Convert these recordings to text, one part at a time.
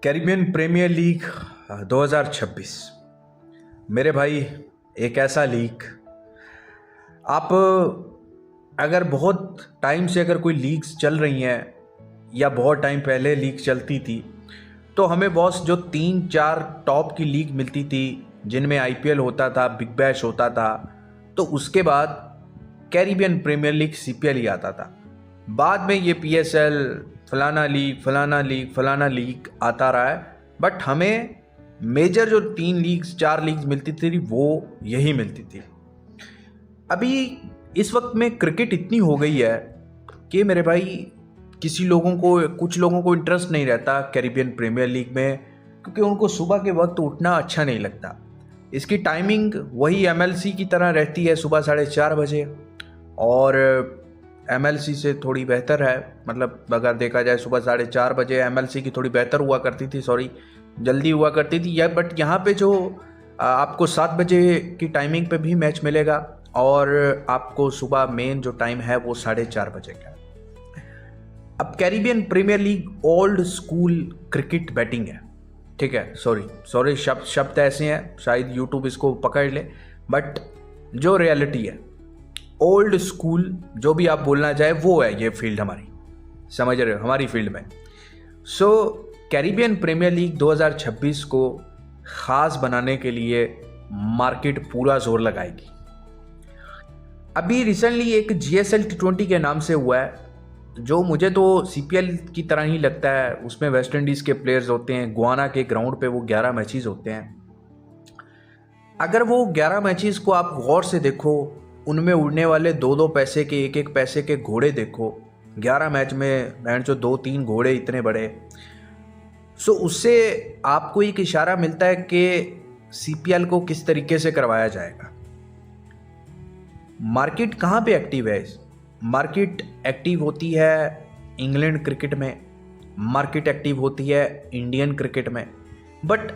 Caribbean Premier league 2026 मेरे भाई, एक ऐसा लीग। आप अगर बहुत टाइम से अगर कोई लीग्स चल रही हैं या बहुत टाइम पहले लीग चलती थी तो हमें बॉस जो 3-4 टॉप की लीग मिलती थी जिनमें आईपीएल होता था, बिग बैश होता था, तो उसके बाद कैरिबियन प्रीमियर लीग सीपीएल ही आता था। बाद में ये पीएसएल, फलाना लीग आता रहा है, बट हमें मेजर जो 3 लीग्स 4 लीग्स मिलती थी वो यही मिलती थी। अभी इस वक्त में क्रिकेट इतनी हो गई है कि मेरे भाई कुछ लोगों को इंटरेस्ट नहीं रहता कैरिबियन प्रीमियर लीग में, क्योंकि उनको सुबह के वक्त उठना अच्छा नहीं लगता। इसकी टाइमिंग वही एमएलसी की तरह रहती है, सुबह 4:30 बजे, और एमएलसी से थोड़ी बेहतर है। मतलब अगर देखा जाए सुबह 4:30 बजे एमएलसी की थोड़ी बेहतर हुआ करती थी, जल्दी हुआ करती थी। या बट यहाँ पे जो आपको 7 बजे की टाइमिंग पे भी मैच मिलेगा, और आपको सुबह मेन जो टाइम है वो 4:30 बजे का। अब Caribbean Premier League old school cricket batting है, ठीक है। सॉरी शब्द ऐसे हैं, शायद यूट्यूब इसको पकड़ ले, बट जो रियलिटी है ओल्ड स्कूल जो भी आप बोलना चाहे वो है ये फील्ड हमारी, समझ रहे हो, हमारी फील्ड में। सो कैरिबियन प्रीमियर लीग 2026 को ख़ास बनाने के लिए मार्केट पूरा जोर लगाएगी। अभी रिसेंटली एक जीएसएल T20 के नाम से हुआ है, जो मुझे तो सीपीएल की तरह ही लगता है। उसमें वेस्ट इंडीज़ के प्लेयर्स होते हैं, गुआना के ग्राउंड पे वो 11 मैचेस होते हैं। अगर वो 11 मैचेस को आप गौर से देखो, उनमें उड़ने वाले 2-2 पैसे के, 1-1 पैसे के घोड़े देखो। 11 मैच में भैंड जो 2-3 घोड़े इतने बड़े। सो उससे आपको एक इशारा मिलता है कि सीपीएल को किस तरीके से करवाया जाएगा। मार्केट कहाँ पे एक्टिव है? मार्केट एक्टिव होती है इंग्लैंड क्रिकेट में, मार्केट एक्टिव होती है इंडियन क्रिकेट में। बट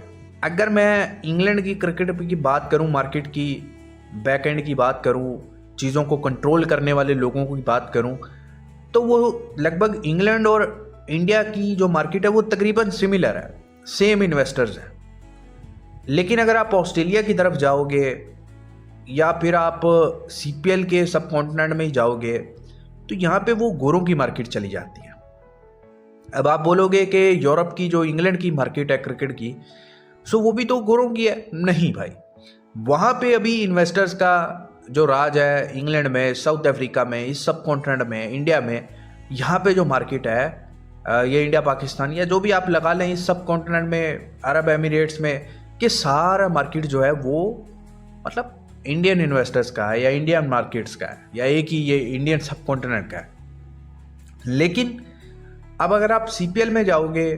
अगर मैं इंग्लैंड की क्रिकेट की बात करूं, मार्केट की बैक एंड की बात करूं, चीज़ों को कंट्रोल करने वाले लोगों की बात करूं, तो वो लगभग इंग्लैंड और इंडिया की जो मार्केट है वो तकरीबन सिमिलर है, सेम इन्वेस्टर्स हैं। लेकिन अगर आप ऑस्ट्रेलिया की तरफ जाओगे या फिर आप सीपीएल के सब कॉन्टिनेंट में ही जाओगे तो यहाँ पे वो गोरों की मार्केट चली जाती है। अब आप बोलोगे कि यूरोप की जो इंग्लैंड की मार्केट है क्रिकेट की, सो वो भी तो गोरों की है। नहीं भाई, वहाँ पे अभी इन्वेस्टर्स का जो राज है इंग्लैंड में, साउथ अफ्रीका में, इस सब कॉन्टिनेंट में, इंडिया में, यहाँ पे जो मार्केट है ये इंडिया पाकिस्तान या जो भी आप लगा लें, इस सब कॉन्टिनेंट में, अरब एमिरेट्स में, कि सारा मार्केट जो है वो मतलब इंडियन इन्वेस्टर्स का है या इंडियन मार्केट्स का है या एक ही ये इंडियन सब कॉन्टिनेंट का है। लेकिन अब अगर आप सीपीएल में जाओगे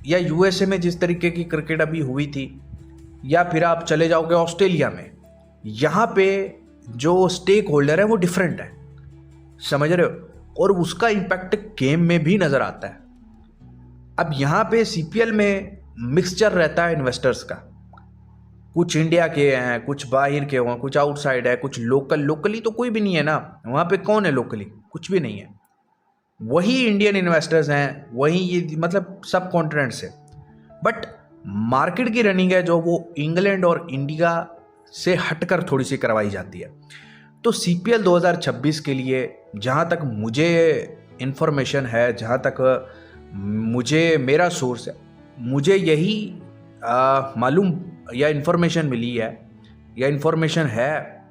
या यूएसए में जिस तरीके की क्रिकेट अभी हुई थी, या फिर आप चले जाओगे ऑस्ट्रेलिया में, यहाँ पे जो स्टेक होल्डर है वो डिफरेंट है, समझ रहे हो, और उसका इम्पैक्ट गेम में भी नज़र आता है। अब यहाँ पे सीपीएल में मिक्सचर रहता है इन्वेस्टर्स का, कुछ इंडिया के हैं, कुछ बाहर के हैं, कुछ आउटसाइड है, कुछ लोकली तो कोई भी नहीं है ना वहाँ पे। कौन है लोकली? कुछ भी नहीं है। वही इंडियन इन्वेस्टर्स हैं, वही ये मतलब सब कॉन्टिनेंट से। बट मार्केट की रनिंग है जो वो इंग्लैंड और इंडिया से हटकर थोड़ी सी करवाई जाती है। तो सीपीएल 2026 के लिए जहाँ तक मुझे इन्फॉर्मेशन है, जहाँ तक मुझे मेरा सोर्स है, मुझे यही मालूम या इन्फॉर्मेशन मिली है या इन्फॉर्मेशन है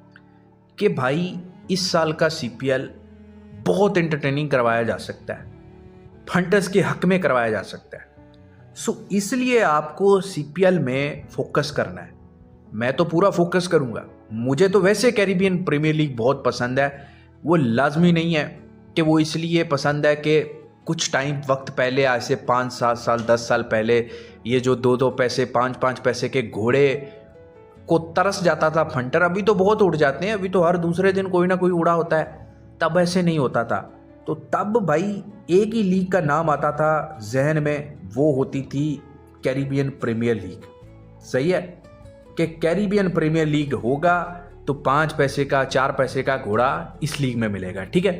कि भाई इस साल का सीपीएल बहुत एंटरटेनिंग करवाया जा सकता है, फंटर्स के हक में करवाया जा सकता है। सो इसलिए आपको सीपीएल में फोकस करना है। मैं तो पूरा फोकस करूंगा। मुझे तो वैसे कैरिबियन प्रीमियर लीग बहुत पसंद है। वो लाजमी नहीं है कि वो इसलिए पसंद है कि कुछ टाइम वक्त पहले, आज से 5-7 साल 10 साल पहले, ये जो 2-2 पैसे 5-5 पैसे के घोड़े को तरस जाता था फंटर। अभी तो बहुत उड़ जाते हैं, अभी तो हर दूसरे दिन कोई ना कोई उड़ा होता है। तब ऐसे नहीं होता था। तो तब भाई एक ही लीग का नाम आता था जहन में, वो होती थी कैरिबियन प्रीमियर लीग। सही है कि कैरिबियन प्रीमियर लीग होगा तो 5 पैसे का 4 पैसे का घोड़ा इस लीग में मिलेगा, ठीक है।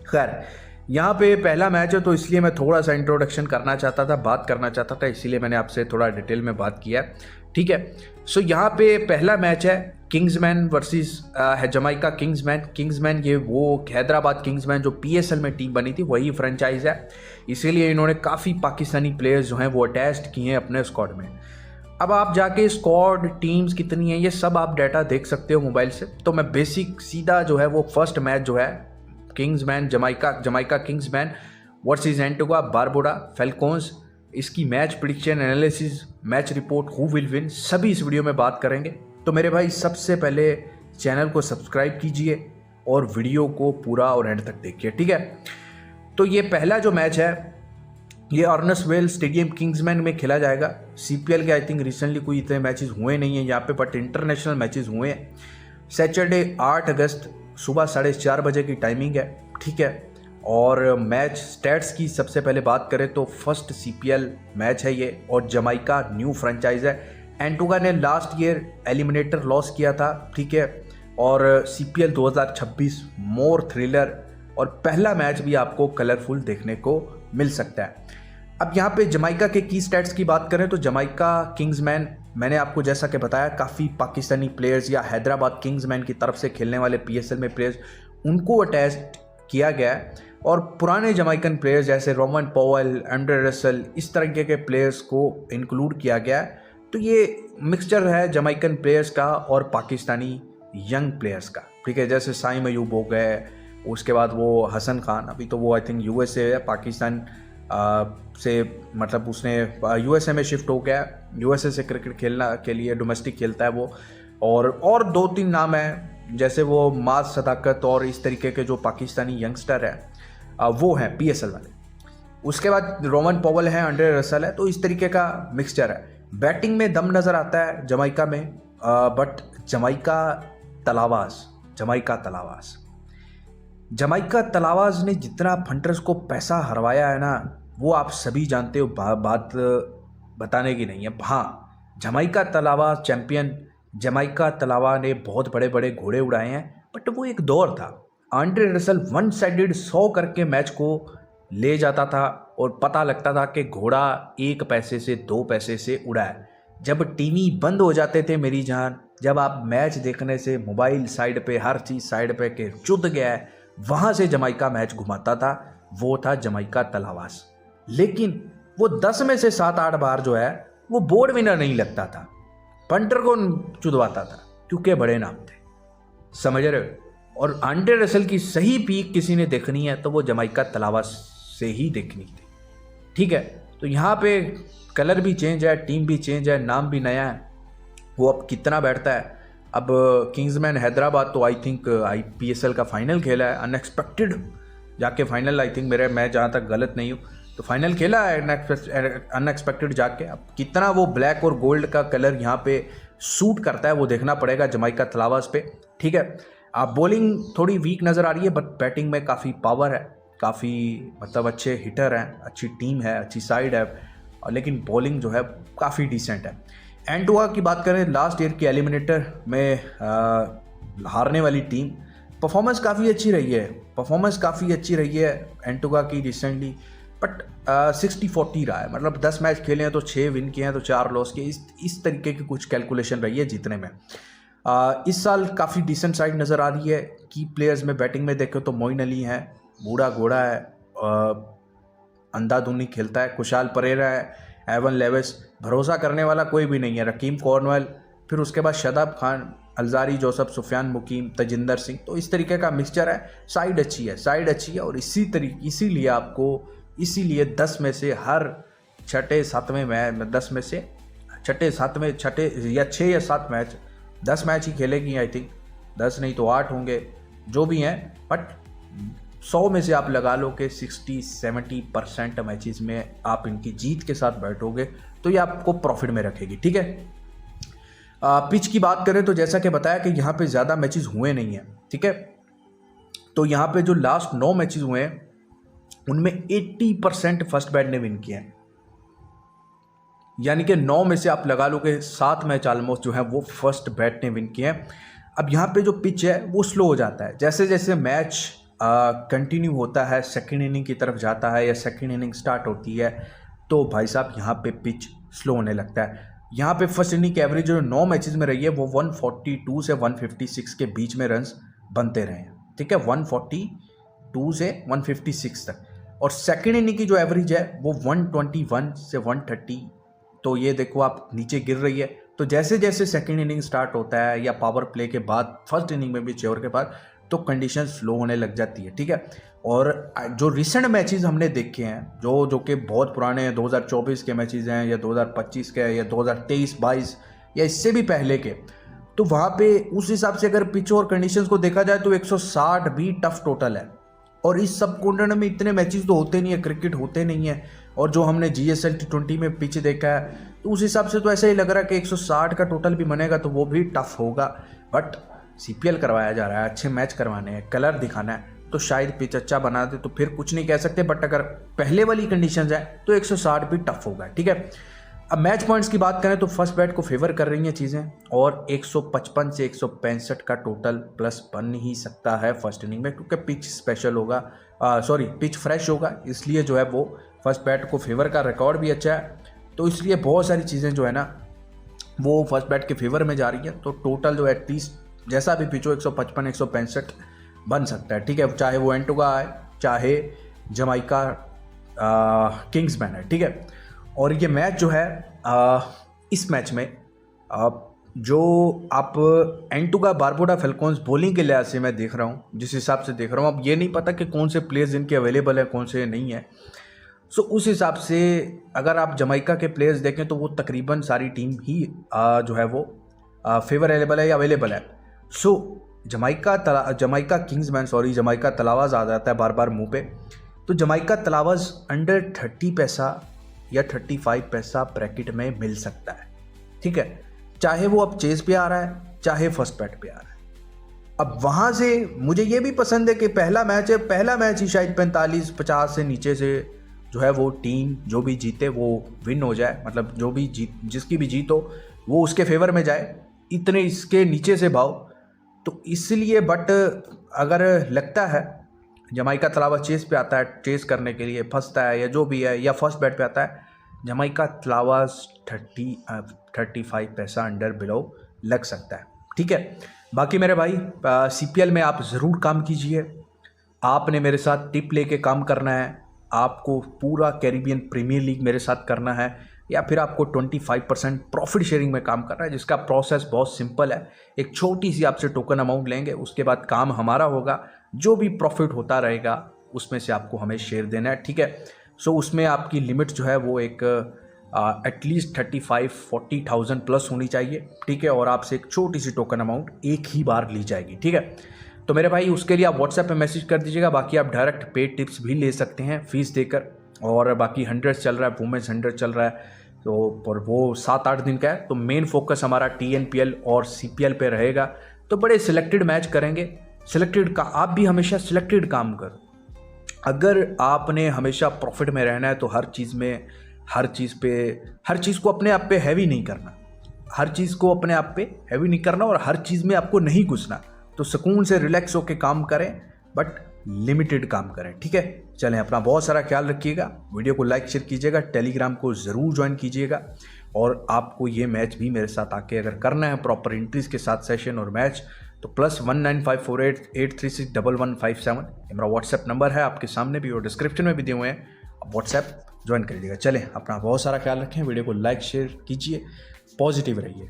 खैर, यहाँ पे पहला मैच है तो इसलिए मैं थोड़ा सा इंट्रोडक्शन करना चाहता था, बात करना चाहता था, इसीलिए मैंने आपसे थोड़ा डिटेल में बात किया है। ठीक है, सो यहाँ पे पहला मैच है किंग्समैन वर्सेस है जमाइका किंग्समैन। किंग्समैन ये वो हैदराबाद किंग्समैन जो पीएसएल में टीम बनी थी वही फ्रेंचाइज है, इसीलिए इन्होंने काफ़ी पाकिस्तानी प्लेयर्स जो हैं वो अटैच्ड किए हैं अपने स्क्वाड में। अब आप जाके स्क्वाड टीम्स कितनी हैं ये सब आप डाटा देख सकते हो मोबाइल से। तो मैं बेसिक सीधा जो है वो फर्स्ट मैच जो है Kingsmen Jamaica Kingsmen versus Antigua Barbuda Falcons, इसकी match prediction analysis, match report, who will win, सभी इस वीडियो में बात करेंगे। तो मेरे भाई सबसे पहले चैनल को सब्सक्राइब कीजिए और वीडियो को पूरा और एंड तक देखिए। ठीक है, तो ये पहला जो मैच है ये अर्नसवेल स्टेडियम किंग्समैन में खेला जाएगा। सीपीएल के आई थिंक रिसेंटली कोई इतने मैचेस हुए नहीं हैं यहाँ पे, बट इंटरनेशनल मैचेस हुए हैं। सैटरडे 8 अगस्त सुबह 4:30 बजे की टाइमिंग है। ठीक है, और मैच स्टैट्स की सबसे पहले बात करें तो फर्स्ट सीपीएल मैच है ये, और जमाइका न्यू फ्रेंचाइज है। एंटीगा ने लास्ट ईयर एलिमिनेटर लॉस किया था। ठीक है, और सीपीएल 2026 मोर थ्रिलर, और पहला मैच भी आपको कलरफुल देखने को मिल सकता है। अब यहाँ पे जमाइका के की स्टैट्स की बात करें तो जमाइका किंग्समैन, मैंने आपको जैसा कि बताया काफ़ी पाकिस्तानी प्लेयर्स या हैदराबाद किंग्समैन की तरफ से खेलने वाले पीएसएल में प्लेयर्स उनको अटैच किया गया है, और पुराने जमाइकन प्लेयर्स जैसे रोमन पॉवेल, एंड्रे रसल, इस तरीके के प्लेयर्स को इंक्लूड किया गया है। तो ये मिक्सचर है जमाइकन प्लेयर्स का और पाकिस्तानी यंग प्लेयर्स का। ठीक है, जैसे साइम अयूब हो गए, उसके बाद वो हसन खान, अभी तो वो आई थिंक यूएसए है, पाकिस्तान से मतलब उसने यूएसए में शिफ्ट हो गया, यूएसए से क्रिकेट खेलना के लिए डोमेस्टिक खेलता है वो। और 2-3 नाम हैं जैसे वो माज सदाकत और इस तरीके के जो पाकिस्तानी यंगस्टर है वो हैं पीएसएल वाले। उसके बाद रोमन पॉवेल है, एंड्रे रसल है, तो इस तरीके का मिक्सचर है। बैटिंग में दम नज़र आता है जमाइका में, बट जमाइका तलावाज ने जितना फंटर्स को पैसा हरवाया है ना, वो आप सभी जानते हो, बात बताने की नहीं है। हाँ, जमाइका तलावा चैंपियन, जमाइका तलावा ने बहुत बड़े बड़े घोड़े उड़ाए हैं, बट वो एक दौर था। एंड्रे रसल वन साइडेड 100 करके मैच को ले जाता था और पता लगता था कि घोड़ा 1 पैसे से 2 पैसे से उड़ा है। जब टीवी बंद हो जाते थे मेरी जान, जब आप मैच देखने से मोबाइल साइड पे, हर चीज़ साइड पे के चुद गया है, वहाँ से जमाइका मैच घुमाता था, वो था जमाइका तलावास। लेकिन वो 10 में से 7-8 बार जो है वो बोर्ड विनर नहीं लगता था, पंटर को चुदवाता था, क्योंकि बड़े नाम थे, समझ रहे हो। और एंड्रे रसल की सही पीक किसी ने देखनी है तो वो जमाइका तलावास से ही देखनी थी। ठीक है, तो यहाँ पे कलर भी चेंज है, टीम भी चेंज है, नाम भी नया है, वो अब कितना बैठता है। अब किंग्समैन हैदराबाद तो आई थिंक IPSL का फाइनल खेला है, अनएक्सपेक्टेड जाके फाइनल, आई थिंक मैं जहाँ तक गलत नहीं हूँ तो फाइनल खेला है अनएक्सपेक्टेड जाके। अब कितना वो ब्लैक और गोल्ड का कलर यहाँ पे सूट करता है वो देखना पड़ेगा जमाइका तलावास पे। ठीक है, अब बॉलिंग थोड़ी वीक नज़र आ रही है, बट बैटिंग में काफ़ी पावर है, काफ़ी मतलब अच्छे हिटर हैं, अच्छी टीम है, अच्छी साइड है, लेकिन बॉलिंग जो है काफ़ी डिसेंट है। एंटीगा की बात करें, लास्ट ईयर की एलिमिनेटर में हारने वाली टीम, परफॉर्मेंस काफ़ी अच्छी रही है एंटीगा की रिसेंटली, बट 60-40 रहा है, मतलब 10 मैच खेले हैं तो 6 विन किए हैं तो 4 लॉस किए, इस तरीके की कुछ कैलकुलेशन रही है जीतने में। इस साल काफ़ी डिसेंट साइड नज़र आ रही है। की प्लेयर्स में बैटिंग में देखें तो मोइन अली है, बूढ़ा घोड़ा है, अंधाधुनी खेलता है, खुशाल परेरा है, एवन लेविस, भरोसा करने वाला कोई भी नहीं है, रकीम कॉर्नवेल, फिर उसके बाद शदाब खान, अलजारी जोसफ, सुफियान मुकीम, तजिंदर सिंह, तो इस तरीके का मिक्सचर है। साइड अच्छी है और इसीलिए 10 में से हर छठे सातवें मैच 10 में से छठे या 6 या 7 मैच 10 मैच ही खेलेगी आई थिंक, 10 नहीं तो 8 होंगे जो भी हैं, बट 100 में से आप लगा लो कि 60-70% मैचेस में आप इनकी जीत के साथ बैठोगे तो ये आपको प्रॉफिट में रखेगी। ठीक है, पिच की बात करें तो जैसा कि बताया कि यहाँ पे ज़्यादा मैचेस हुए नहीं हैं। ठीक है, तो यहाँ पे जो लास्ट 9 मैचेस हुए हैं उनमें 80% फर्स्ट बैट ने विन किए हैं, यानी कि 9 में से आप लगा लो कि 7 मैच ऑलमोस्ट जो है वो फर्स्ट बैट ने विन किए हैं। अब यहाँ पे जो पिच है वो स्लो हो जाता है, जैसे जैसे मैच कंटिन्यू होता है, सेकेंड इनिंग की तरफ जाता है या सेकेंड इनिंग स्टार्ट होती है, तो भाई साहब यहाँ पे पिच स्लो होने लगता है। यहाँ पे फर्स्ट इनिंग की एवरेज जो 9 मैचेस में रही है वो 142 से 156 के बीच में रन्स बनते रहे हैं, ठीक है, 142 से 156 तक। और सेकेंड इनिंग की जो एवरेज है वो 121 से 130, तो ये देखो आप नीचे गिर रही है। तो जैसे जैसे सेकेंड इनिंग स्टार्ट होता है या पावर प्ले के बाद फर्स्ट इनिंग में भी 6 ओवर के बाद, तो कंडीशन स्लो होने लग जाती है, ठीक है। और जो रिसेंट मैचेस हमने देखे हैं जो कि बहुत पुराने हैं, 2024 के मैचेस हैं या 2025 के या 2023-22 या इससे भी पहले के, तो वहाँ पे उस हिसाब से अगर पिच और कंडीशंस को देखा जाए तो 160 भी टफ टोटल है। और इस सब कॉर्नर में इतने मैचेस तो होते नहीं है, क्रिकेट होते नहीं है। और जो हमने GSL T20 में पिच देखा है तो उस हिसाब से तो ऐसा ही लग रहा है कि 160 का टोटल भी बनेगा तो वो भी टफ होगा। बट CPL करवाया जा रहा है, अच्छे मैच करवाने हैं, कलर दिखाना है, तो शायद पिच अच्छा बना दे तो फिर कुछ नहीं कह सकते। बट अगर पहले वाली कंडीशंस है तो 160 भी टफ होगा, ठीक है। अब मैच पॉइंट्स की बात करें तो फर्स्ट बैट को फेवर कर रही हैं चीज़ें, और 155 से 165 का टोटल प्लस बन ही सकता है फर्स्ट इनिंग में, क्योंकि पिच स्पेशल होगा, पिच फ्रेश होगा, इसलिए जो है वो फर्स्ट बैट को फेवर का रिकॉर्ड भी अच्छा है। तो इसलिए बहुत सारी चीज़ें जो है ना वो फर्स्ट बैट के फेवर में जा रही हैं। तो टोटल जो एटलीस्ट जैसा भी पिच हो 155-165 बन सकता है, ठीक है, चाहे वो एंटुगा है चाहे जमाइका किंग्समैन है, ठीक है। और ये मैच जो है इस मैच में जो आप एंटुगा बारबुडा फैल्कॉन्स बॉलिंग के लिहाज से मैं देख रहा हूँ, जिस हिसाब से देख रहा हूँ, अब ये नहीं पता कि कौन से प्लेयर्स इनके अवेलेबल है कौन से नहीं है। सो उस हिसाब से अगर आप जमाइका के प्लेयर्स देखें तो वो तकरीबन सारी टीम ही जो है वो फेवरेबल है या अवेलेबल है। सो जमाइका किंग्समैन जमाइका तलावाज़ आ जाता है बार बार मुंह पे, तो जमाइका तलावाज़ अंडर 30 पैसा या 35 पैसा ब्रैकेट में मिल सकता है, ठीक है, चाहे वो अब चेस पे आ रहा है चाहे फर्स्ट बैट पे आ रहा है। अब वहाँ से मुझे ये भी पसंद है कि पहला मैच ही शायद 45-50 से नीचे से जो है वो टीम जो भी जीते वो विन हो जाए, मतलब जो भी जिसकी भी जीत हो वो उसके फेवर में जाए, इतने इसके नीचे से भाव। तो इसलिए बट अगर लगता है जमाइका तलावा चेस पे आता है, चेस करने के लिए फंसता है या जो भी है, या फर्स्ट बैट पे आता है, जमाइका तलावा 35 पैसा अंडर बिलो लग सकता है, ठीक है। बाकी मेरे भाई CPL में आप ज़रूर काम कीजिए, आपने मेरे साथ टिप लेके काम करना है, आपको पूरा कैरिबियन प्रीमियर लीग मेरे साथ करना है, या फिर आपको 25% प्रॉफिट शेयरिंग में काम करना है, जिसका प्रोसेस बहुत सिंपल है। एक छोटी सी आपसे टोकन अमाउंट लेंगे, उसके बाद काम हमारा होगा, जो भी प्रॉफिट होता रहेगा उसमें से आपको हमें शेयर देना है, ठीक है। सो उसमें आपकी लिमिट जो है वो एक एटलीस्ट 35-40,000 प्लस होनी चाहिए, ठीक है, और आपसे एक छोटी सी टोकन अमाउंट एक ही बार ली जाएगी, ठीक है। तो मेरे भाई उसके लिए आप व्हाट्सएप पे मैसेज कर दीजिएगा, बाकी आप डायरेक्ट पेड टिप्स भी ले सकते हैं फीस देकर। और बाकी 100 चल रहा है, वुमेन्स 100 चल रहा है, तो पर वो 7-8 दिन का है। तो मेन फोकस हमारा TNPL और CPL पे रहेगा, तो बड़े सिलेक्टेड मैच करेंगे। सिलेक्टेड का आप भी हमेशा सिलेक्टेड काम करो। अगर आपने हमेशा प्रॉफिट में रहना है तो हर चीज़ को अपने आप पे हैवी नहीं करना, और हर चीज़ में आपको नहीं घुसना। तो सुकून से रिलैक्स होकर काम करें, बट लिमिटेड काम करें, ठीक है। चलें, अपना बहुत सारा ख्याल रखिएगा, वीडियो को लाइक शेयर कीजिएगा, टेलीग्राम को ज़रूर ज्वाइन कीजिएगा। और आपको ये मैच भी मेरे साथ आके अगर करना है प्रॉपर एंट्रीज के साथ सेशन और मैच, तो +1954883611157 ये मेरा व्हाट्सएप नंबर है, आपके सामने भी और डिस्क्रिप्शन में भी दिए हुए हैं, आप व्हाट्सएप ज्वाइन कर लीजिएगा। चलें, अपना बहुत सारा ख्याल रखें, वीडियो को लाइक शेयर कीजिए, पॉजिटिव रहिए।